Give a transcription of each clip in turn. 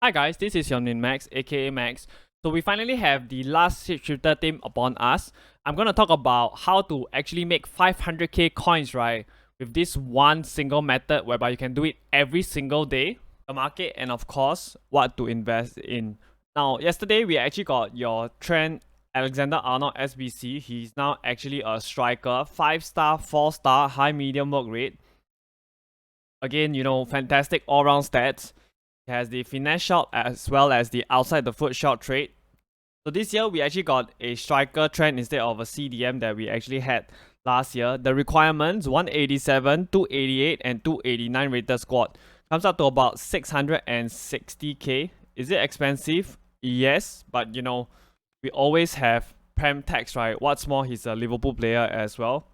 Hi guys, this is your Max, aka Max. So we finally have the last Shapeshifter team upon us. I'm gonna talk about how to actually make 500k coins, right? With this one single method whereby you can do it every single day, the market, and of course, what to invest in. Now, yesterday we actually got your Trent Alexander-Arnold SBC. He's now actually a striker, 5-star, 4-star, high medium work rate. Again, fantastic all-round stats. It has the finesse shot as well as the outside the foot shot trait. So this year we actually got a striker trend instead of a CDM that we actually had last year. The requirements 187, 288 and 289 rated squad. Comes up to about 660k. Is it expensive? Yes, but we always have Prem tax, right? What's more, he's a Liverpool player as well.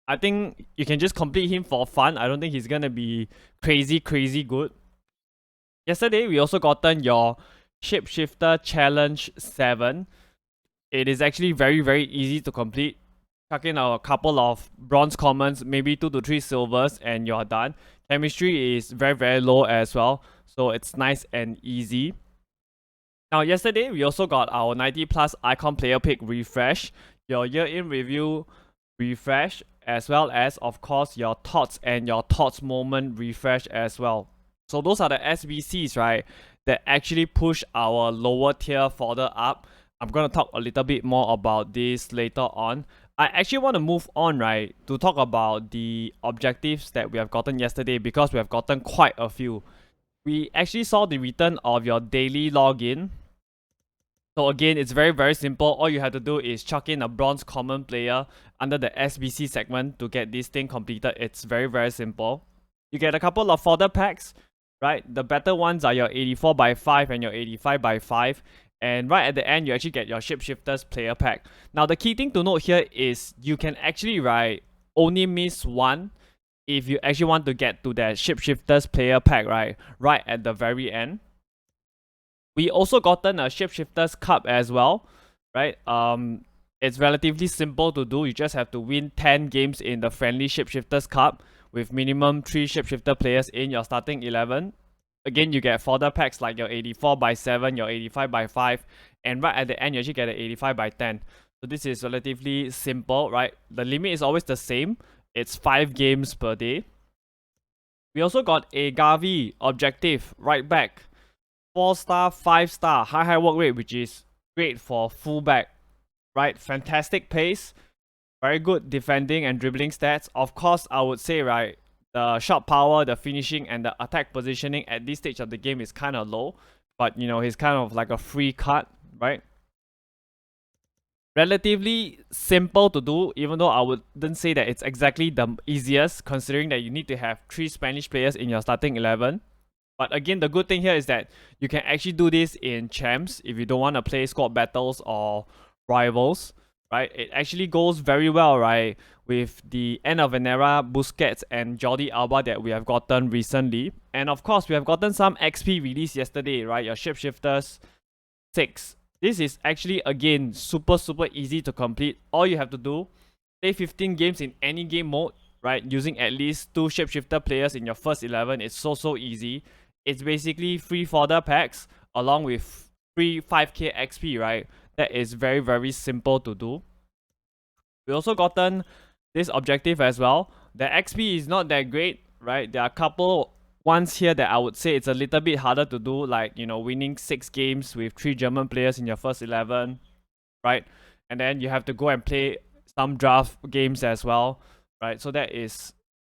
I think you can just complete him for fun. I don't think he's gonna be crazy good. Yesterday, we also gotten your Shapeshifter Challenge 7. It is actually very easy to complete. Chuck in a couple of bronze commons, maybe 2 to 3 silvers, and you're done. Chemistry is very low as well, so it's nice and easy. Now, yesterday, we also got our 90 plus icon player pick refresh, your year in review refresh, as well as, of course, your thoughts and your thoughts moment refresh as well. So those are the SBCs, right, that actually push our lower tier further up. I'm going to talk a little bit more about this later on. I actually want to move on, right, to talk about the objectives that we have gotten yesterday because we have gotten quite a few. We actually saw the return of your daily login. So again, it's very simple. All you have to do is chuck in a bronze common player under the SBC segment to get this thing completed. It's very simple. You get a couple of fodder packs, right? The better ones are your 84x5 and your 85x5. And right at the end, you actually get your Shapeshifters player pack. Now, the key thing to note here is you can actually, right, only miss one if you actually want to get to that Shapeshifters player pack, right at the very end. We also gotten a Shapeshifters Cup as well, right? It's relatively simple to do. You just have to win 10 games in the friendly Shapeshifters Cup with minimum 3 Shapeshifter players in your starting 11. Again, you get fodder packs like your 84x7, your 85x5, and right at the end, you actually get an 85x10. So this is relatively simple, right? The limit is always the same. It's 5 games per day. We also got a Gavi objective right back. 4-star, 5-star, high work rate, which is great for fullback, right? Fantastic pace, very good defending and dribbling stats. Of course, I would say, right, the shot power, the finishing, and the attack positioning at this stage of the game is kind of low. But, he's kind of like a free cut, right? Relatively simple to do, even though I wouldn't say that it's exactly the easiest, considering that you need to have 3 Spanish players in your starting 11. But again, the good thing here is that you can actually do this in champs if you don't want to play squad battles or rivals, right? It actually goes very well, right, with the end of an era Busquets and Jordi Alba that we have gotten recently. And of course, we have gotten some XP released yesterday, right? Your Shapeshifters 6. This is actually, again, super easy to complete. All you have to do, play 15 games in any game mode, right? Using at least 2 Shapeshifter players in your first 11. It's so easy. It's basically free fodder packs along with free 5k XP, right? That is very simple to do. We also gotten this objective as well. The XP is not that great, right? There are a couple ones here that I would say it's a little bit harder to do, like, winning 6 games with 3 German players in your first 11, right? And then you have to go and play some draft games as well, right? So that is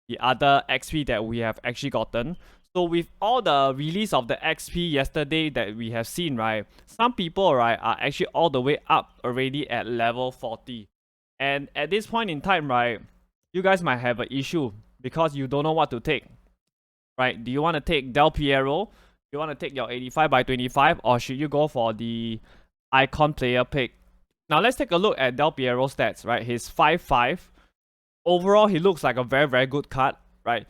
the other XP that we have actually gotten. So with all the release of the XP yesterday that we have seen, right, some people, right, are actually all the way up already at level 40. And at this point in time, right, you guys might have an issue because you don't know what to take, right? Do you want to take Del Piero? Do you want to take your 85x25? Or should you go for the icon player pick? Now, let's take a look at Del Piero's stats, right? He's 5'5". Overall, he looks like a very good card, right?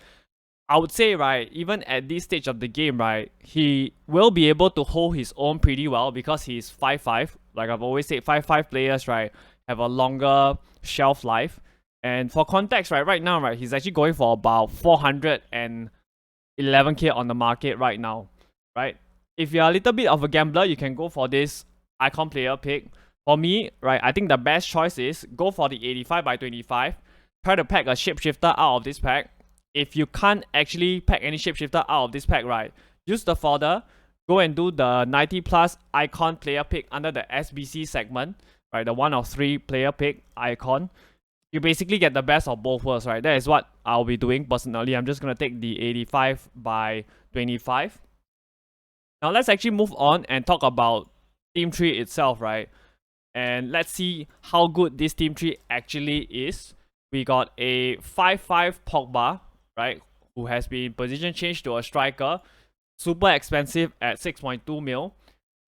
I would say, right, even at this stage of the game, right, he will be able to hold his own pretty well because he's 5'5". Like I've always said, 5'5" players, right, have a longer shelf life. And for context, right now, right, he's actually going for about 411k on the market right now, right? If you're a little bit of a gambler, you can go for this icon player pick. For me, right, I think the best choice is go for the 85 by 25. Try to pack a shapeshifter out of this pack. If you can't actually pack any shapeshifter out of this pack, right, use the folder, go and do the 90 plus icon player pick under the SBC segment, right, the 1 of 3 player pick icon. You basically get the best of both worlds, right? That is what I'll be doing personally. I'm just gonna take the 85 by 25. Now let's actually move on and talk about team tree itself, right? And let's see how good this team tree actually is. We got a 5-5 Pogba, right, who has been position changed to a striker, super expensive at 6.2 mil.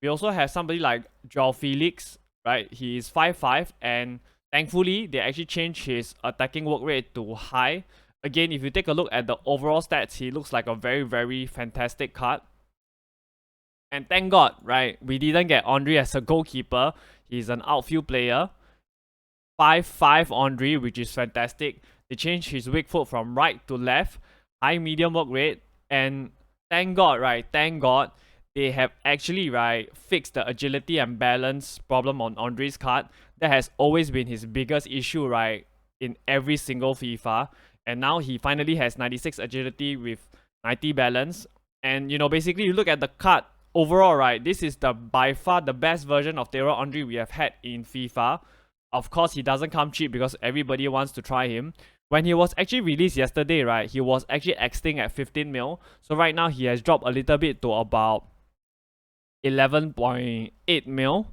We also have somebody like Joao Felix, right? He is 5-5, and thankfully they actually changed his attacking work rate to high. Again, if you take a look at the overall stats, he looks like a very, very fantastic card. And thank God, right, we didn't get Andre as a goalkeeper. He's an outfield player. 5-5 Andre, which is fantastic. They changed his weak foot from right to left. High medium work rate. And thank God, right, thank God, they have actually, right, fixed the agility and balance problem on Andre's card. That has always been his biggest issue, right, in every single FIFA. And now he finally has 96 agility with 90 balance. And, you know, basically you look at the card, overall, right, this is by far the best version of Thierry Henry we have had in FIFA. Of course, he doesn't come cheap because everybody wants to try him. When he was actually released yesterday, right, he was actually exiting at 15 mil. So right now, he has dropped a little bit to about 11.8 mil.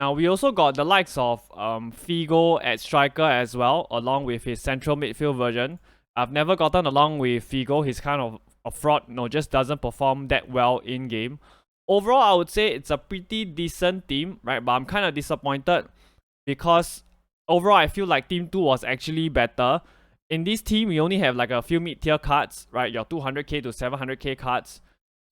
Now, we also got the likes of Figo at striker as well, along with his central midfield version. I've never gotten along with Figo. He's kind of a fraud, just doesn't perform that well in game. Overall, I would say it's a pretty decent team, right? But I'm kind of disappointed because overall I feel like team 2 was actually better. In this team, we only have like a few mid-tier cards, right? Your 200k to 700k cards.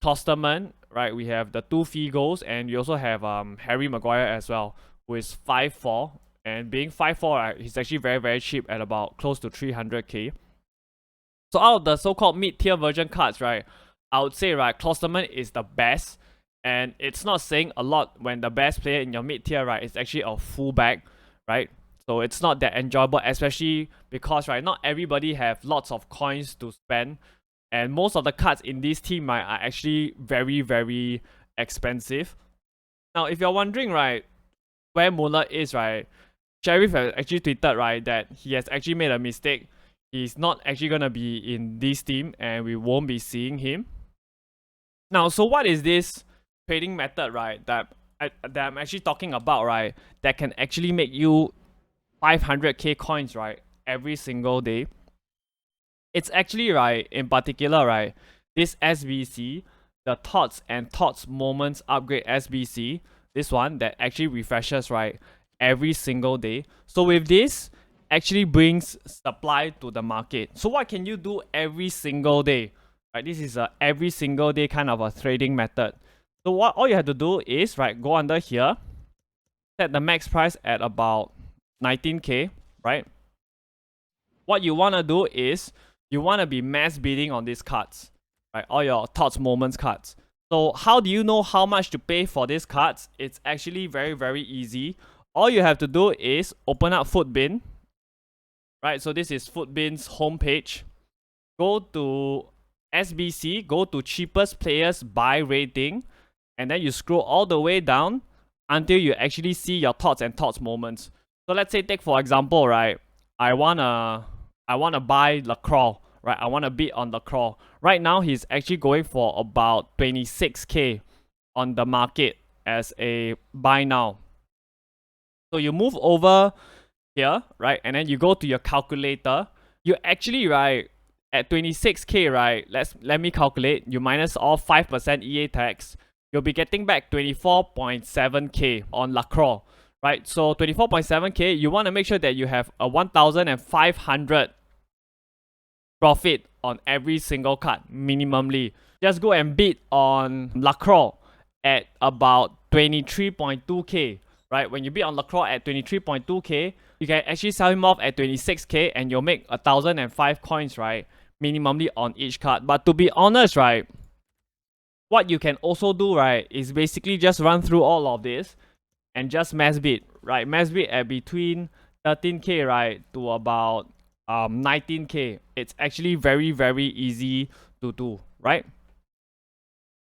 Klosterman, right? We have the 2 Figos, and we also have Harry Maguire as well, who is 5-4. And being 5-4, right, he's actually very, very cheap at about close to 300k. So out of the so-called mid-tier version cards, right, I would say, right, Klosterman is the best. And it's not saying a lot when the best player in your mid-tier, right, is actually a fullback, right? So it's not that enjoyable, especially because, right, not everybody have lots of coins to spend. And most of the cards in this team, right, are actually very, very expensive. Now, if you're wondering, right, where Muller is, right, Sheriff has actually tweeted, right, that he has actually made a mistake. He's not actually going to be in this team, and we won't be seeing him. Now, so what is this trading method, right, that I'm actually talking about, right, that can actually make you 500k coins, right, every single day? It's actually, right, in particular, right, this SBC, the Thoughts and Thoughts Moments Upgrade SBC, this one that actually refreshes, right, every single day. So with this, actually brings supply to the market. So what can you do every single day? Right, this is a every single day kind of a trading method. So what all you have to do is, right, go under here, set the max price at about 19k, right? What you want to do is you want to be mass bidding on these cards, right? All your Thoughts Moments cards. So how do you know how much to pay for these cards? It's actually very, very easy. All you have to do is open up Footbin, right? So this is Footbin's homepage. Go to SBC, go to cheapest players by rating, and then you scroll all the way down until you actually see your Thoughts and Thoughts Moments. So let's say, take for example, right, I wanna buy Lacroix, right? I wanna bid on Lacroix. Right now, he's actually going for about 26k on the market as a buy now. So you move over here, right, and then you go to your calculator. You actually, right, at 26k, right, let me calculate. You minus all 5% EA tax, you'll be getting back 24.7k on Lacroix, right? So 24.7k, you want to make sure that you have a 1,500 profit on every single card, minimally. Just go and bid on Lacroix at about 23.2k, right? When you bid on Lacroix at 23.2k, you can actually sell him off at 26k, and you'll make 1,005 coins, right, minimally on each card. But to be honest, right, what you can also do, right, is basically just run through all of this and just mass bid, right? Mass bid at between 13k, right, to about 19k. It's actually very, very easy to do, right?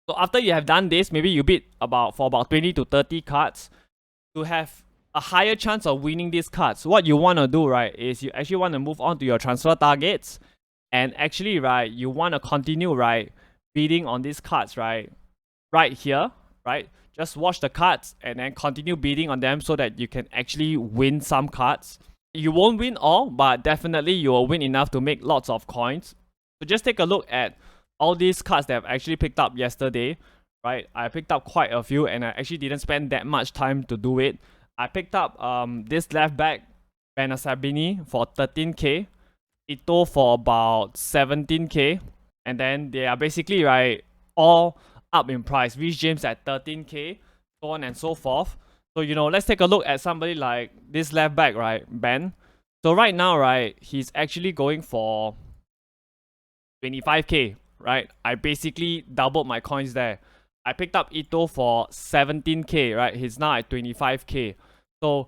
So after you have done this, maybe you bid for about 20 to 30 cards to have a higher chance of winning these cards. What you want to do, right, is you actually want to move on to your transfer targets, and actually, right, you want to continue, right, bidding on these cards, right here, right? Just watch the cards and then continue bidding on them so that you can actually win some cards. You won't win all, but definitely you will win enough to make lots of coins. So just take a look at all these cards that I've actually picked up yesterday, right? I picked up quite a few and I actually didn't spend that much time to do it. I picked up this left back, Benasabini, for 13k, Ito for about 17k, and then they are basically, right, all up in price. Reece James at 13k, so on and so forth. So, you know, let's take a look at somebody like this left back, right, Ben. So right now, right, he's actually going for 25k, right? I basically doubled my coins there. I picked up Ito for 17k, right? He's now at 25k. So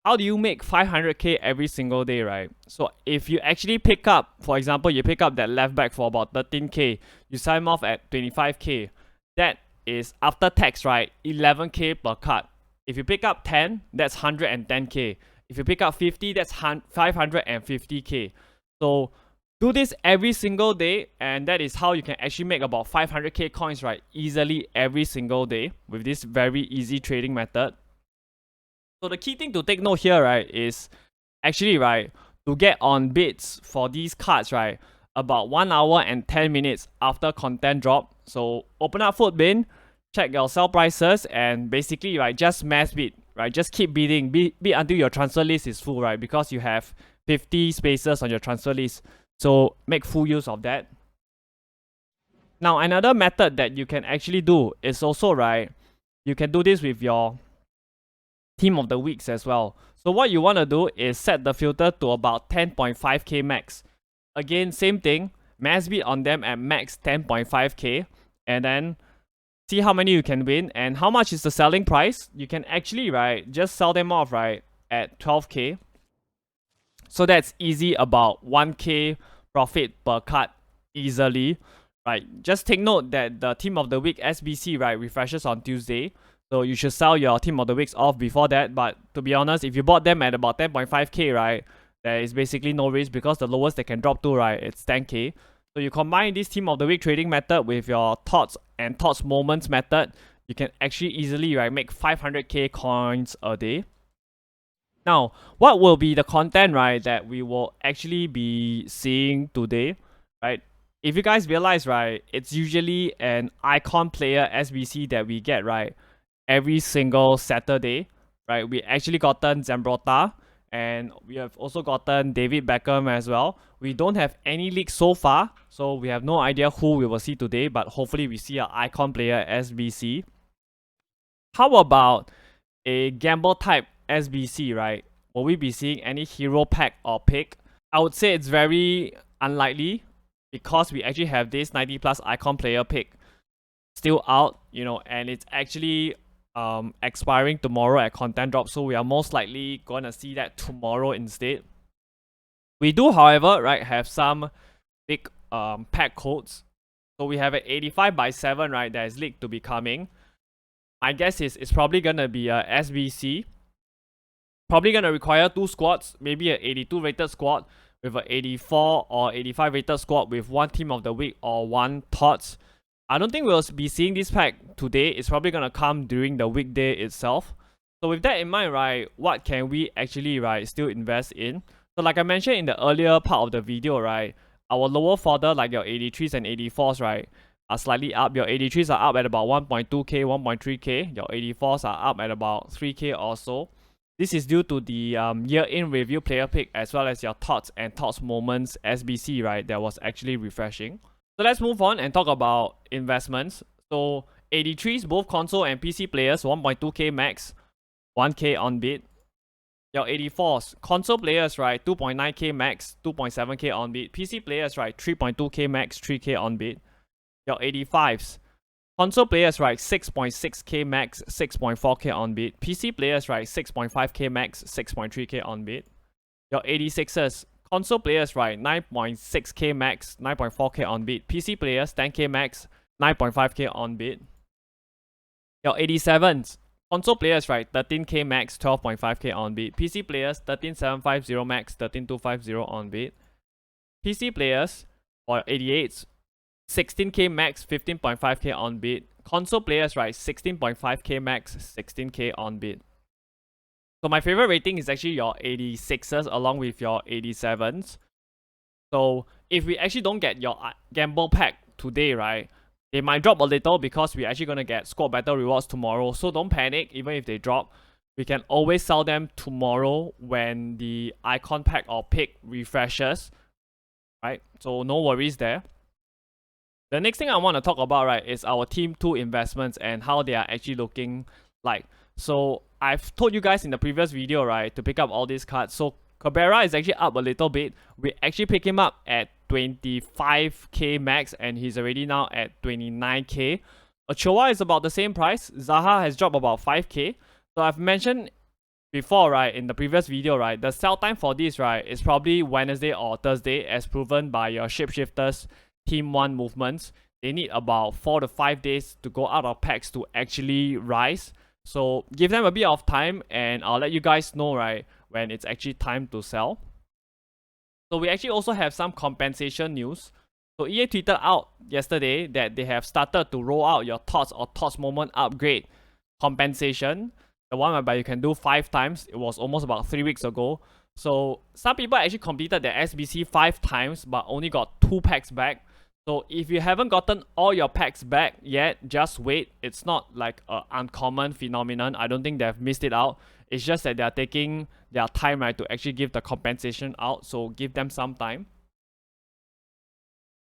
how do you make 500k every single day, right? So if you actually pick up, for example, you pick up that left back for about 13k, you sign him off at 25k. That is after tax, right? 11k per card. If you pick up 10, that's 110k. If you pick up 50, that's 550k. So do this every single day, and that is how you can actually make about 500k coins, right, easily every single day with this very easy trading method. So the key thing to take note here, right, is actually, right, to get on bids for these cards, right, about 1 hour and 10 minutes after content drop. So open up Footbin, check your sell prices, and basically, right, just mass bid, right? Just keep bidding, bid until your transfer list is full, right? Because you have 50 spaces on your transfer list. So make full use of that. Now, another method that you can actually do is also, right, you can do this with your team of the weeks as well. So what you want to do is set the filter to about 10.5k max. Again, same thing, mass bid on them at max 10.5k, and then see how many you can win and how much is the selling price. You can actually, right, just sell them off, right, at 12k. So that's easy, about 1k profit per card easily, right? Just take note that the team of the week SBC, right, refreshes on Tuesday. So you should sell your team of the weeks off before that. But to be honest, if you bought them at about 10.5k, right, there is basically no risk because the lowest they can drop to, right, it's 10k. So you combine this team of the week trading method with your thoughts and thoughts moments method, you can actually easily, right, make 500k coins a day. Now, what will be the content, right, that we will actually be seeing today, right? If you guys realize, right, it's usually an icon player SBC that we get, right, every single Saturday, right? We actually gotten Zambrotta, and we have also gotten David Beckham as well. We don't have any leaks so far, so we have no idea who we will see today, but hopefully we see an icon player SBC. How about a gamble type SBC, right? Will we be seeing any hero pack or pick? I would say it's very unlikely because we actually have this 90 plus icon player pick still out, you know, and it's actually expiring tomorrow at content drop, so we are most likely gonna see that tomorrow instead. We do, however, right, have some big pack codes. So we have an 85/7, right, that is leaked to be coming. My guess is it's probably gonna be a SBC. Probably gonna require 2 squads, maybe an 82 rated squad with an 84 or 85 rated squad with 1 team of the week or 1 thoughts. I don't think we'll be seeing this pack today. It's probably gonna come during the weekday itself. So with that in mind, right, what can we actually, right, still invest in? So like I mentioned in the earlier part of the video, right, our lower fodder, like your 83s and 84s, right, are slightly up. Your 83s are up at about 1.2k, 1.3k. Your 84s are up at about 3k or so. This is due to the year-in review player pick as well as your thoughts and thoughts moments SBC, right, that was actually refreshing. So let's move on and talk about investments. So 83s, both console and PC players, 1.2k max, 1k on bid. Your 84s, console players, right, 2.9k max, 2.7k on bid. PC players, right, 3.2k max, 3k on bid. Your 85s, Console players, right, 6.6k max, 6.4k on bid. PC players, right, 6.5k max, 6.3k on bid. Your 86ers, console players, right, 9.6k max, 9.4k on bid. PC players, 10k max, 9.5k on bid. Your 87s, console players, right, 13k max, 12.5k on bid. PC players, 13750 max, 13250 on bid. PC players, for 88s, 16k max, 15.5k on bid. Console players, right, 16.5k max, 16k on bid. So my favorite rating is actually your 86s along with your 87s. So if we actually don't get your gamble pack today, right, they might drop a little because we're actually gonna get squad battle rewards tomorrow. So don't panic, even if they drop. We can always sell them tomorrow when the icon pack or pick refreshes, right? So no worries there. The next thing I want to talk about, right, is our Team 2 investments and how they are actually looking like. So I've told you guys in the previous video, right, to pick up all these cards. So Cabrera is actually up a little bit. We actually pick him up at 25k max and he's already now at 29k. Ochoa is about the same price. Zaha has dropped about 5k. So I've mentioned before, right, in the previous video, right, the sell time for this, right, is probably Wednesday or Thursday as proven by your Shapeshifters Team 1 movements. They need about 4 to 5 days to go out of packs to actually rise. So give them a bit of time and I'll let you guys know, right, when it's actually time to sell. So we actually also have some compensation news. So EA tweeted out yesterday that they have started to roll out your Thoughts or Thoughts Moment upgrade compensation. The one whereby you can do 5 times. It was almost about 3 weeks ago. So some people actually completed their SBC 5 times but only got 2 packs back. So if you haven't gotten all your packs back yet, just wait. It's not like an uncommon phenomenon. I don't think they've missed it out. It's just that they're taking their time, right, to actually give the compensation out. So give them some time.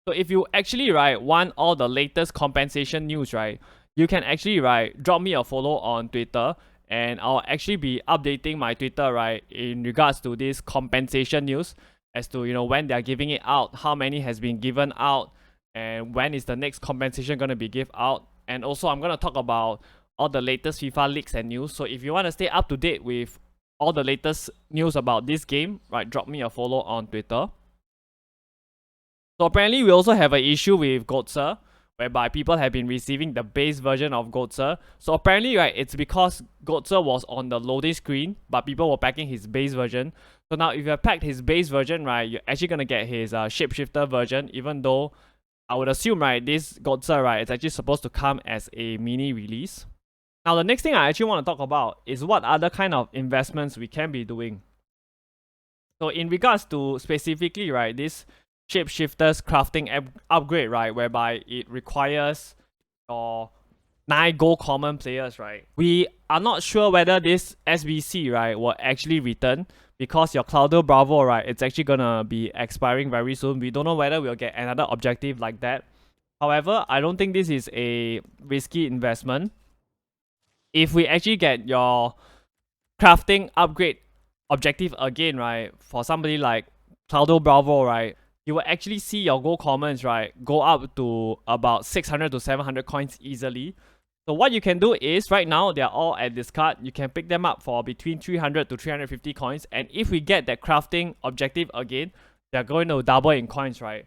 So if you actually, right, want all the latest compensation news, right, you can actually, right, drop me a follow on Twitter. And I'll actually be updating my Twitter, right, in regards to this compensation news as to, you know, when they're giving it out, how many has been given out, and when is the next compensation going to be given out. And also I'm going to talk about all the latest FIFA leaks and news. So if you want to stay up to date with all the latest news about this game, right, drop me a follow on Twitter. So apparently we also have an issue with Gotzer, whereby people have been receiving the base version of Gotzer. So apparently, right, it's because Gotzer was on the loading screen, but people were packing his base version. So now if you have packed his base version, right, you're actually going to get his Shapeshifter version, even though I would assume, right, this Gotzer, right, it's actually supposed to come as a mini release. Now, the next thing I actually want to talk about is what other kind of investments we can be doing. So in regards to specifically, right, this Shapeshifters crafting upgrade, right, whereby it requires your 9 gold common players, right, we are not sure whether this SBC, right, will actually return because your Claudio Bravo, right, it's actually gonna be expiring very soon. We don't know whether we'll get another objective like that. However, I don't think this is a risky investment. If we actually get your crafting upgrade objective again, right, for somebody like Claudio Bravo, right, you will actually see your gold commons, right, go up to about 600 to 700 coins easily. So what you can do is, right now, they're all at this card. You can pick them up for between 300 to 350 coins. And if we get that crafting objective again, they're going to double in coins, right?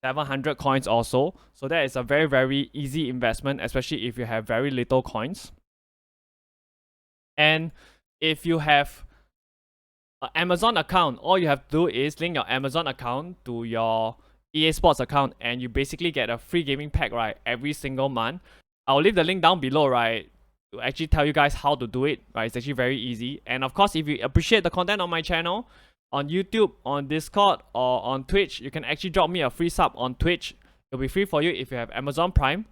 700 coins also. So that is a very, very easy investment, especially if you have very little coins. And if you have an Amazon account, all you have to do is link your Amazon account to your EA Sports account and you basically get a free gaming pack, right, every single month. I'll leave the link down below, right, to actually tell you guys how to do it, right? It's actually very easy. And of course, if you appreciate the content on my channel, on YouTube, on Discord, or on Twitch, you can actually drop me a free sub on Twitch. It'll be free for you if you have Amazon Prime.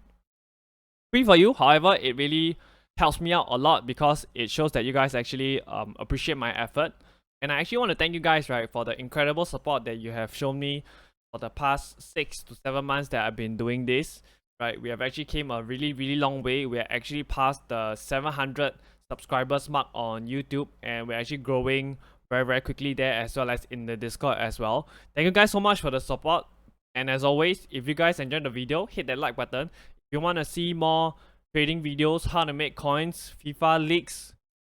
Free for you, however, it really helps me out a lot because it shows that you guys actually appreciate my effort. And I actually want to thank you guys, right, for the incredible support that you have shown me for the past 6 to 7 months that I've been doing this. Right, we have actually came a really, really long way. We are actually past the 700 subscribers mark on YouTube, and we're actually growing very, very quickly there, as well as in the Discord as well. Thank you guys so much for the support. And as always, if you guys enjoyed the video, hit that like button. you want to see more trading videos, how to make coins, FIFA leaks,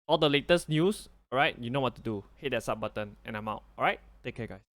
all the latest news, alright, you know what to do. Hit that sub button and I'm out. Alright, take care guys.